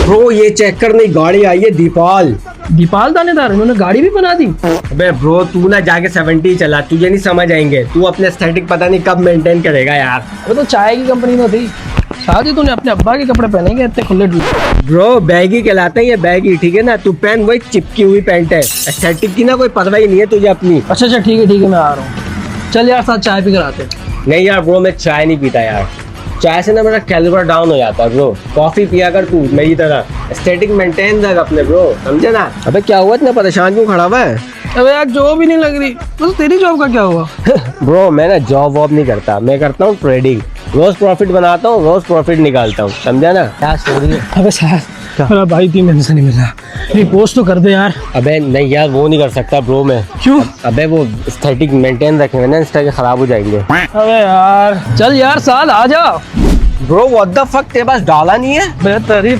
Bro ये check कर, नई गाड़ी आई है दीपाल। दीपाल थानेदार, उन्होंने गाड़ी भी बना दी। अबे ब्रो तू ना जाके 70 चला, तुझे नहीं समझ आएंगे। तू अपने एस्थेटिक पता नहीं कब मेंटेन करेगा यार। अबे तो चाय की कंपनी में थी, शादी तूने अपने अब्बा के कपड़े पहनेंगे इतने खुले डुले। ब्रो बैगी कहलाते हैं ये, बैगी ठीक है ना। तू पहन वही चिपकी हुई पैंट है, एस्थेटिक की ना कोई परवाह ही नहीं है तुझे अपनी। अच्छा ठीक है मैं आ रहा हूँ। चल यार साथ चाय पी कर आते हैं। नहीं यार ब्रो मैं चाय नहीं पीता यार, चाय से ना मेरा कैलिबर डाउन हो जाता है ब्रो। कॉफी पिया कर तू मेरी तरह, एस्थेटिक मेंटेन रख अपने ब्रो, समझे ना। अबे क्या हुआ, इतना परेशान क्यों खड़ा हुआ है? अबे यार जॉब ही नहीं लग रही। तो तेरी जॉब का क्या हुआ? ब्रो मैं ना जॉब वॉब नहीं करता, मैं करता हूँ ट्रेडिंग। रोज प्रॉफिट बनाता हूँ, रोज प्रॉफिट निकालता हूँ, समझा ना। क्या स्टोरी है? अबे साहब मेरा भाई 3 महीने से नहीं मिला, नहीं पोस्ट तो कर दे यार। अबे नहीं यार वो नहीं कर सकता ब्रो मैं। क्यों? अबे वो एस्थेटिक मेंटेन रखेंगे ना, इंस्टा के खराब हो जाएंगे। अबे यार चल यार साथ आ जा। ब्रो व्हाट द फक, तेरे पास डाला नहीं है? बेहतरीन